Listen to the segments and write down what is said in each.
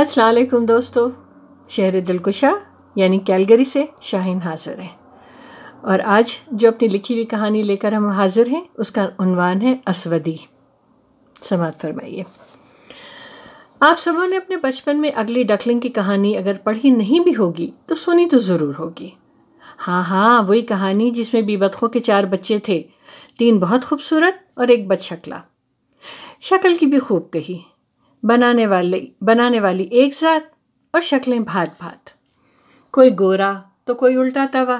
السلام علیکم دوستو، شہر دلکشا یعنی کیلگری سے شاہین حاضر ہے، اور آج جو اپنی لکھی ہوئی کہانی لے کر ہم حاضر ہیں اس کا عنوان ہے اسودی۔ سماعت فرمائیے۔ آپ سبوں نے اپنے بچپن میں اگلی ڈکلنگ کی کہانی اگر پڑھی نہیں بھی ہوگی تو سنی تو ضرور ہوگی۔ ہاں وہی کہانی جس میں بی بدخوں کے 4 بچے تھے، 3 بہت خوبصورت اور 1 بد شکلا۔ شکل کی بھی خوب کہی، بنانے والی ایک ذات اور شکلیں بھات بھات، کوئی گورا تو کوئی الٹا توا،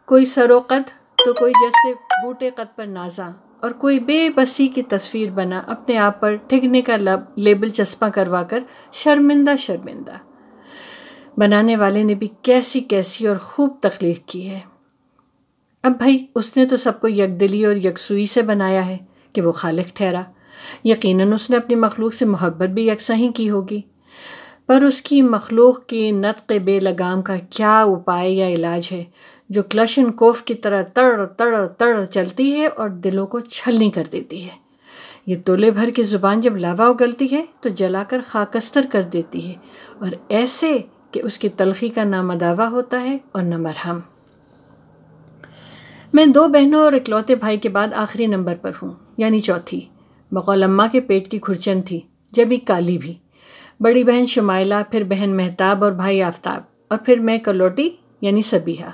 کوئی سروقد تو کوئی جیسے بوٹے قد پر نازا، اور کوئی بے بسی کی تصویر بنا اپنے آپ پر ٹھگنے کا لیبل چسپاں کروا کر شرمندہ۔ بنانے والے نے بھی کیسی اور خوب تخلیق کی ہے۔ اب بھائی اس نے تو سب کو یکدلی اور یکسوئی سے بنایا ہے کہ وہ خالق ٹھہرا، یقیناً اس نے اپنی مخلوق سے محبت بھی یکساں ہی کی ہوگی، پر اس کی مخلوق کی نطق بے لگام کا کیا اپائے یا علاج ہے جو کلشن کوف کی طرح تڑ چلتی ہے اور دلوں کو چھلنی کر دیتی ہے۔ یہ تولے بھر کی زبان جب لاوا اگلتی ہے تو جلا کر خاکستر کر دیتی ہے، اور ایسے کہ اس کی تلخی کا نہ مداوا ہوتا ہے اور نہ مرہم۔ میں 2 بہنوں اور اکلوتے بھائی کے بعد آخری نمبر پر ہوں، یعنی چوتھی۔ بقول اماں کے پیٹ کی کھرچن تھی، جبھی کالی بھی۔ بڑی بہن شمائلہ، پھر بہن مہتاب اور بھائی آفتاب، اور پھر میں کلوٹی یعنی سبیحہ،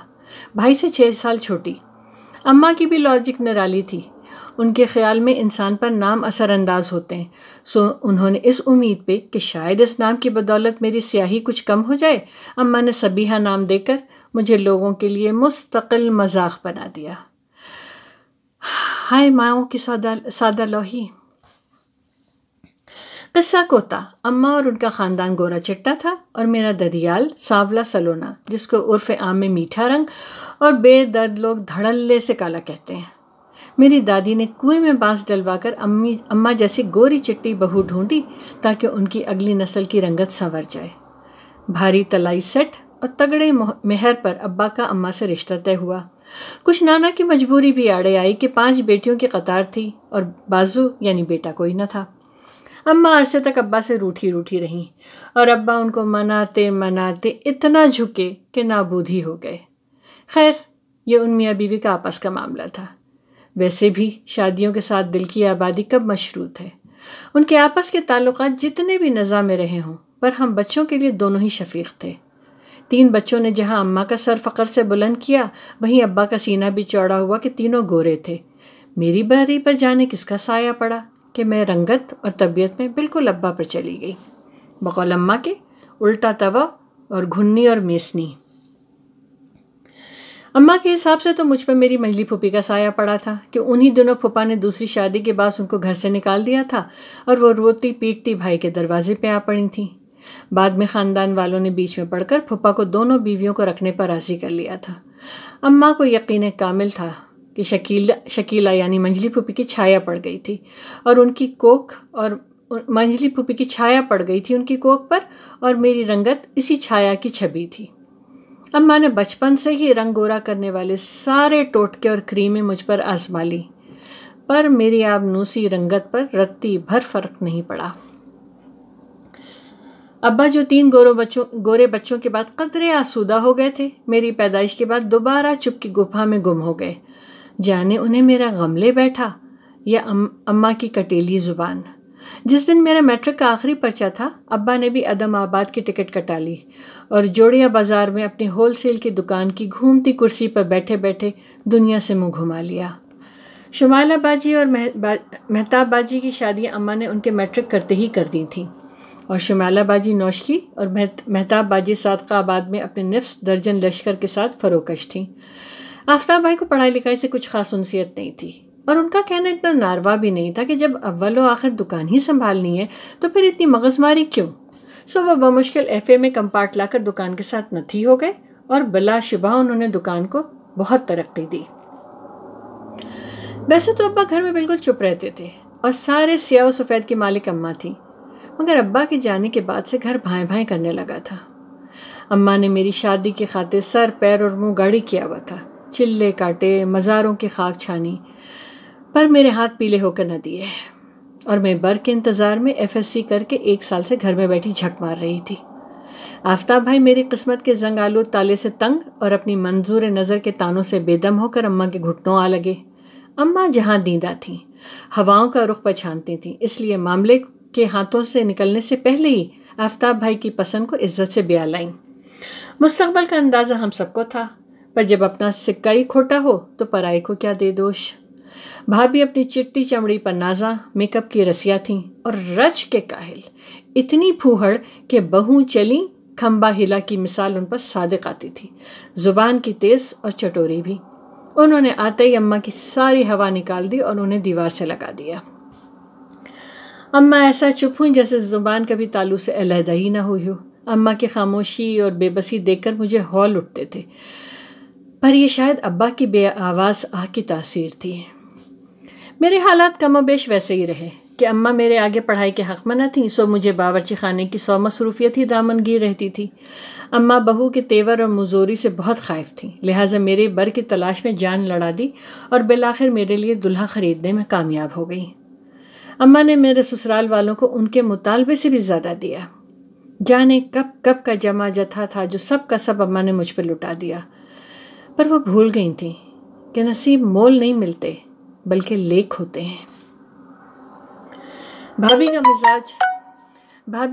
بھائی سے 6 سال چھوٹی۔ اماں کی بھی لاجک نرالی تھی، ان کے خیال میں انسان پر نام اثر انداز ہوتے ہیں، سو انہوں نے اس امید پہ کہ شاید اس نام کی بدولت میری سیاہی کچھ کم ہو جائے، اماں نے سبیحہ نام دے کر مجھے لوگوں کے لیے مستقل مذاق بنا دیا۔ ہائے ماؤں کی سادہ لوحی۔ قصہ کوتا، اماں اور ان کا خاندان گورا چٹا تھا، اور میرا ددیال سانولا سلونا، جس کو عرف عام میں میٹھا رنگ اور بے درد لوگ دھڑلے سے کالا کہتے ہیں۔ میری دادی نے کنویں میں بانس ڈلوا کر اماں جیسی گوری چٹی بہو ڈھونڈی تاکہ ان کی اگلی نسل کی رنگت سنور جائے۔ بھاری تلائی سیٹ اور تگڑے مہر پر ابا کا اماں سے رشتہ طے ہوا۔ کچھ نانا کی مجبوری بھی آڑے آئی کہ 5 بیٹیوں کی قطار تھی اور بازو یعنی بیٹا کوئی نہ تھا۔ اماں عرصے تک ابا سے روٹھی رہیں، اور ابا ان کو مناتے اتنا جھکے کہ نابود ہی ہو گئے۔ خیر، یہ ان میاں بیوی کا آپس کا معاملہ تھا۔ ویسے بھی شادیوں کے ساتھ دل کی آبادی کب مشروط ہے؟ ان کے آپس کے تعلقات جتنے بھی نزاع میں رہے ہوں، پر ہم بچوں کے لیے دونوں ہی شفیق تھے۔ 3 بچوں نے جہاں اماں کا سر فخر سے بلند کیا، وہیں ابا کا سینہ بھی چوڑا ہوا کہ تینوں گورے تھے۔ میری باری پر جانے کس کا سایہ پڑا کہ میں رنگت اور طبیعت میں بالکل ابا پر چلی گئی۔ بقول اماں کے الٹا توا اور گھنی اور میسنی۔ اماں کے حساب سے تو مجھ پر میری منجلی پھوپھی کا سایہ پڑا تھا کہ انہی دنوں پھوپھا نے دوسری شادی کے بعد ان کو گھر سے نکال دیا تھا، اور وہ روتی پیٹتی بھائی کے دروازے پہ آ پڑی تھیں۔ بعد میں خاندان والوں نے بیچ میں پڑ کر پھوپھا کو دونوں بیویوں کو رکھنے پر راضی کر لیا تھا۔ اماں کو یقین کامل تھا کہ شکیلہ یعنی منجلی پھوپھی کی چھایا پڑ گئی تھی، اور ان کی کوکھ اور منجلی پھوپھی کی چھایا پڑ گئی تھی ان کی کوکھ پر، اور میری رنگت اسی چھایا کی چھبی تھی۔ اماں نے بچپن سے ہی رنگ گورا کرنے والے سارے ٹوٹکے اور کریمیں مجھ پر آزما لی، پر میری آبنوسی رنگت پر رتی بھر فرق نہیں پڑا۔ ابا جو 3 گورے بچوں کے بعد قدرے آسودہ ہو گئے تھے، میری پیدائش کے بعد دوبارہ چپ کی گپھا میں گم ہو گئے، جانے انہیں میرا غم لے بیٹھا یا اماں کی کٹیلی زبان۔ جس دن میرا میٹرک کا آخری پرچہ تھا، ابا نے بھی عدم آباد کی ٹکٹ کٹا لی اور جوڑیا بازار میں اپنی ہول سیل کی دکان کی گھومتی کرسی پر بیٹھے بیٹھے دنیا سے منہ گھما لیا۔ شمائلہ باجی اور مہتاب باجی کی شادیاں اماں نے ان کے میٹرک کرتے ہی کر دی تھیں، اور شمائلہ باجی نوشکی اور مہتاب باجی صادقہ آباد میں اپنے نصف درجن لشکر کے ساتھ فروکش تھیں۔ آفتاب بھائی کو پڑھائی لکھائی سے کچھ خاص انسیت نہیں تھی، اور ان کا کہنا اتنا ناروا بھی نہیں تھا کہ جب اول و آخر دکان ہی سنبھالنی ہے تو پھر اتنی مغز ماری کیوں؟ سو وہ بمشکل FA میں کمپارٹ لا کر دکان کے ساتھ نتھی ہو گئے، اور بلا شبہ انہوں نے دکان کو بہت ترقی دی۔ ویسے تو ابا گھر میں بالکل چپ رہتے تھے، اور سارے سیاہ و سفید کی مالک اماں تھی، مگر ابا کے جانے کے بعد سے گھر بھائیں بھائیں کرنے لگا تھا۔ اماں نے میری شادی کی خاطر سر پیر اور منہ گاڑی کیا ہوا تھا، چلے کاٹے، مزاروں کی خاک چھانی، پر میرے ہاتھ پیلے ہو کر نہ دیے۔ اور میں بر کے انتظار میں FSC کر کے 1 سال سے گھر میں بیٹھی جھک مار رہی تھی۔ آفتاب بھائی میری قسمت کے زنگ آلود تالے سے تنگ اور اپنی منظور نظر کے تانوں سے بے دم ہو کر اماں کے گھٹنوں آ لگے۔ اماں جہاں دیندہ تھیں، ہواؤں کا رخ پہچانتی تھیں، اس لیے معاملے کے ہاتھوں سے نکلنے سے پہلے ہی آفتاب بھائی کی پسند کو عزت سے بیان لائیں۔ مستقبل کا اندازہ ہم سب کو تھا، پر جب اپنا سکہ ہی کھوٹا ہو تو پرائے کو کیا دے دوش۔ بھابھی اپنی چٹی چمڑی پر نازاں میک اپ کی رسیاں تھیں اور رچ کے کاہل، اتنی پھوہڑ کہ بہو چلی کھمبا ہلا کی مثال ان پر صادق آتی تھی، زبان کی تیز اور چٹوری بھی۔ انہوں نے آتے ہی اماں کی ساری ہوا نکال دی اور انہیں دیوار سے لگا دیا۔ اماں ایسا چپ ہوئیں جیسے زبان کبھی تالو سے علیحدہ ہی نہ ہوئی ہو۔ اماں کی خاموشی اور بے بسی دیکھ کر مجھے ہول اٹھتے تھے، پر یہ شاید ابا کی بے آواز آہ کی تاثیر تھی۔ میرے حالات کم و بیش ویسے ہی رہے کہ اماں میرے آگے پڑھائی کے حق میں نہ تھیں، سو مجھے باورچی خانے کی 100 مصروفیت ہی دامن گیر رہتی تھی۔ اماں بہو کے تیور اور مزوری سے بہت خائف تھیں، لہٰذا میرے بر کی تلاش میں جان لڑا دی اور بالآخر میرے لیے دلہا خریدنے میں کامیاب ہو گئی۔ اماں نے میرے سسرال والوں کو ان کے مطالبے سے بھی زیادہ دیا۔ جانے کب کب کا جمع جتھا تھا جو سب کا سب اماں نے مجھ پہ لٹا دیا، پر وہ بھول گئی تھیں کہ نصیب مول نہیں ملتے بلکہ لیک ہوتے ہیں۔ بھابھی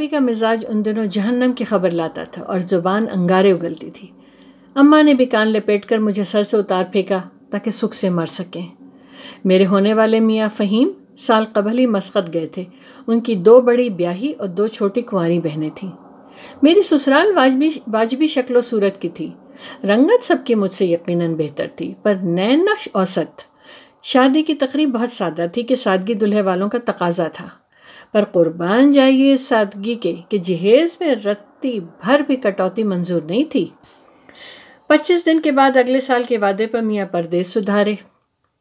کا مزاج ان دنوں جہنم کی خبر لاتا تھا اور زبان انگارے اگلتی تھی۔ اماں نے بھی کان لپیٹ کر مجھے سر سے اتار پھینکا تاکہ سکھ سے مر سکیں۔ میرے ہونے والے میاں فہیم سال قبل ہی مسقط گئے تھے۔ ان کی 2 بڑی بیاہی اور 2 چھوٹی کنواری بہنیں تھیں۔ میری سسرال واجبی شکل و صورت کی تھی، رنگت سب کی مجھ سے یقیناً بہتر تھی، پر نین نقش اوسط۔ شادی کی تقریب بہت سادہ تھی کہ سادگی دلہے والوں کا تقاضا تھا، پر قربان جائیے سادگی کے کہ جہیز میں رتی بھر بھی کٹوتی منظور نہیں تھی۔ 25 دن کے بعد اگلے سال کے وعدے پر میاں پردیس سدھارے۔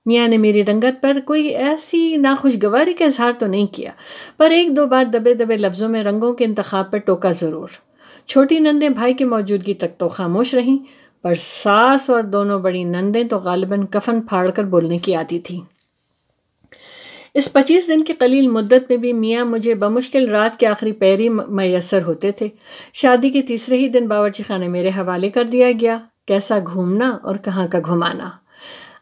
میاں نے میری رنگت پر کوئی ایسی ناخوشگواری کا اظہار تو نہیں کیا، پر 1-2 بار دبے دبے لفظوں میں رنگوں کے انتخاب پر ٹوکا ضرور۔ چھوٹی نندیں بھائی کی موجودگی تک تو خاموش رہیں، پر ساس اور دونوں بڑی نندیں تو غالباً کفن پھاڑ کر بولنے کی عادی تھیں۔ اس 25 دن کی قلیل مدت میں بھی میاں مجھے بمشکل رات کے آخری پہر ہی میسر ہوتے تھے۔ شادی کے تیسرے ہی دن باورچی خانے میرے حوالے کر دیا گیا، کیسا گھومنا اور کہاں کا گھمانا۔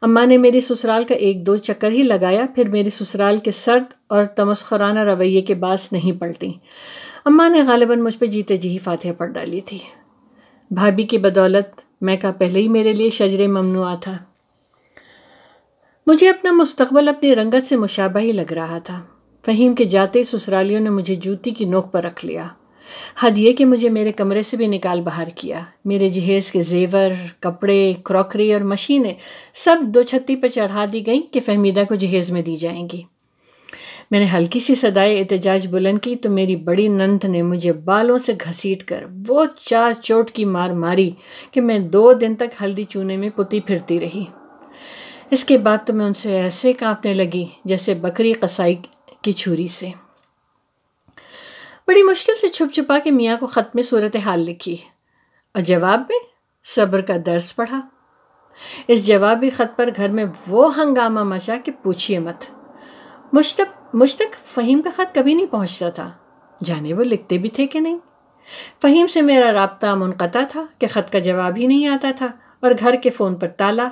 اماں نے میری سسرال کا 1-2 چکر ہی لگایا، پھر میری سسرال کے سرد اور تمسخرانہ رویے کے باعث نہیں پلٹیں۔ اماں نے غالباً مجھ پہ جیتے جی ہی فاتحہ پڑھ ڈالی تھی۔ بھابھی کی بدولت میکا پہلے ہی میرے لیے شجر ممنوعہ تھا۔ مجھے اپنا مستقبل اپنی رنگت سے مشابہ ہی لگ رہا تھا۔ فہیم کے جاتے سسرالیوں نے مجھے جوتی کی نوک پر رکھ لیا۔ حد یہ کہ مجھے میرے کمرے سے بھی نکال باہر کیا۔ میرے جہیز کے زیور، کپڑے، کراکری اور مشینیں سب 2 چھتی پر چڑھا دی گئیں کہ فہمیدہ کو جہیز میں دی جائیں گی۔ میں نے ہلکی سی صدائے احتجاج بلند کی تو میری بڑی نند نے مجھے بالوں سے گھسیٹ کر وہ 4 چوٹ کی مار ماری کہ میں 2 دن تک ہلدی چونے میں پتی پھرتی رہی۔ اس کے بعد تو میں ان سے ایسے کانپنے لگی جیسے بکری قصائی کی چھری سے۔ بڑی مشکل سے چھپ چھپا کے میاں کو خط میں صورتحال لکھی اور جواب میں صبر کا درس پڑھا۔ اس جوابی خط پر گھر میں وہ ہنگامہ مچا کہ پوچھیے مت۔ مجھ تک فہیم کا خط کبھی نہیں پہنچتا تھا، جانے وہ لکھتے بھی تھے کہ نہیں۔ فہیم سے میرا رابطہ منقطع تھا کہ خط کا جواب ہی نہیں آتا تھا، اور گھر کے فون پر تالا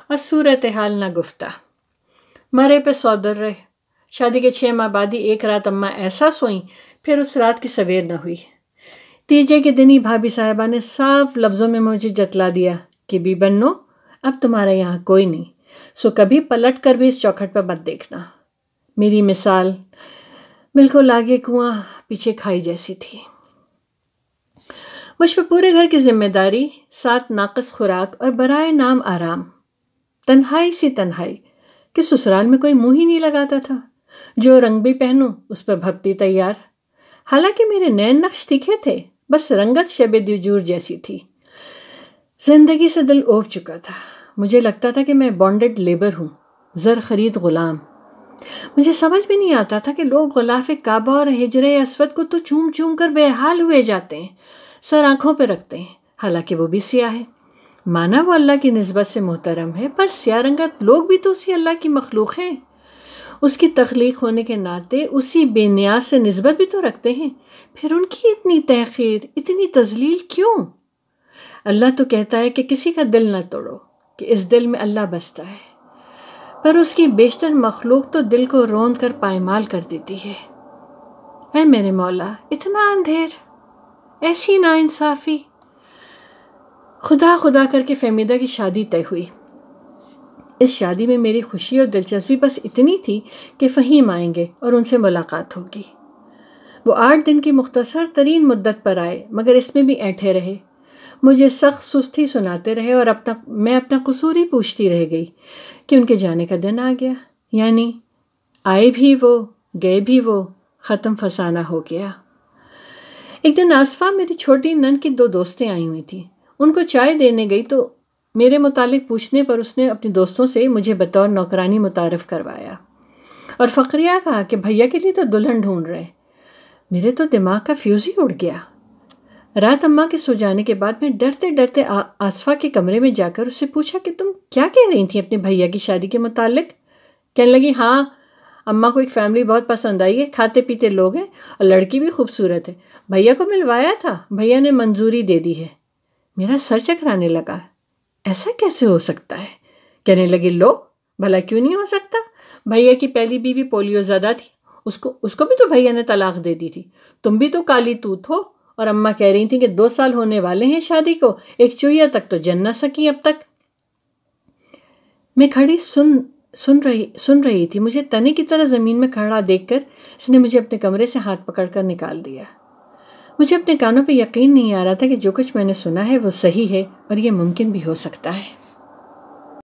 اور صورتحال نہ گفتہ۔ مرے پہ 100 در رہے۔ شادی کے 6 ماہ بعد ہی ایک رات اماں ایسا سوئیں، پھر اس رات کی سویر نہ ہوئی۔ تیجے کے دن ہی بھابھی صاحبہ نے صاف لفظوں میں مجھے جتلا دیا کہ بی بنو اب تمہارے یہاں کوئی نہیں، سو کبھی پلٹ کر بھی اس چوکھٹ پر مت دیکھنا۔ میری مثال بالکل آگے کنواں پیچھے کھائی جیسی تھی۔ مجھ پہ پورے گھر کی ذمہ داری، ساتھ ناقص خوراک اور برائے نام آرام۔ تنہائی سی تنہائی کہ سسرال میں کوئی منہ ہی نہیں لگاتا تھا۔ جو رنگ بھی پہنوں اس پہ بھپتی تیار۔ حالانکہ میرے نین نقش تیکھے تھے، بس رنگت شب دیجور جیسی تھی۔ زندگی سے دل اوب چکا تھا۔ مجھے لگتا تھا کہ میں بانڈڈ لیبر ہوں، زر خرید غلام۔ مجھے سمجھ بھی نہیں آتا تھا کہ لوگ غلاف کعبہ اور حجر اسود کو تو چوم چوم کر بے حال ہوئے جاتے ہیں، سر آنکھوں پہ رکھتے ہیں، حالانکہ وہ بھی سیاہ ہے۔ مانا وہ اللہ کی نسبت سے محترم ہے، پر سیاہ رنگت لوگ بھی تو اسی اللہ کی مخلوق ہیں۔ اس کی تخلیق ہونے کے ناطے اسی بے نیاز سے نسبت بھی تو رکھتے ہیں، پھر ان کی اتنی تحقیر، اتنی تذلیل کیوں؟ اللہ تو کہتا ہے کہ کسی کا دل نہ توڑو، کہ اس دل میں اللہ بستا ہے، پر اس کی بیشتر مخلوق تو دل کو روند کر پائمال کر دیتی ہے۔ اے میرے مولا، اتنا اندھیر، ایسی ناانصافی۔ خدا خدا کر کے فہمیدہ کی شادی طے ہوئی۔ اس شادی میں میری خوشی اور دلچسپی بس اتنی تھی کہ فہیم آئیں گے اور ان سے ملاقات ہوگی۔ وہ 8 دن کی مختصر ترین مدت پر آئے، مگر اس میں بھی اینٹھے رہے، مجھے سخت سستی سناتے رہے اور میں اپنا قصور ہی پوچھتی رہ گئی کہ ان کے جانے کا دن آ گیا، یعنی آئے بھی وہ، گئے بھی وہ، ختم فسانہ ہو گیا۔ ایک دن آصفہ میری چھوٹی نند کی 2 دوستیں آئی ہوئی تھیں، ان کو چائے دینے گئی تو میرے متعلق پوچھنے پر اس نے اپنی دوستوں سے مجھے بطور نوکرانی متعارف کروایا اور فقریہ کہا کہ بھیا کے لیے تو دلہن ڈھونڈ رہے۔ میرے تو دماغ کا فیوز ہی اڑ گیا۔ رات اماں کے سو جانے کے بعد میں ڈرتے ڈرتے آصفہ کے کمرے میں جا کر اس سے پوچھا کہ تم کیا کہہ رہی تھیں اپنے بھیا کی شادی کے متعلق؟ کہنے لگی ہاں، اماں کو ایک فیملی بہت پسند آئی ہے، کھاتے پیتے لوگ ہیں اور لڑکی بھی خوبصورت ہے، بھیا کو ملوایا تھا، بھیا نے منظوری دے دی ہے۔ میرا سر چکرانے لگا، ایسا کیسے ہو سکتا ہے؟ کہنے لگی لو، بھلا کیوں نہیں ہو سکتا؟ بھیا کی پہلی بیوی پولیو زدہ تھی، اس کو بھی تو بھیا نے طلاق دے دی تھی، تم بھی تو کالی توت ہو، اور اماں کہہ رہی تھیں کہ 2 سال ہونے والے ہیں شادی کو، ایک چوہیا تک تو جن نہ سکی اب تک۔ میں کھڑی سن رہی تھی، مجھے تنے کی طرح زمین میں کھڑا دیکھ کر اس نے مجھے اپنے کمرے سے ہاتھ پکڑ کر نکال دیا۔ مجھے اپنے کانوں پہ یقین نہیں آ رہا تھا کہ جو کچھ میں نے سنا ہے وہ صحیح ہے اور یہ ممکن بھی ہو سکتا ہے۔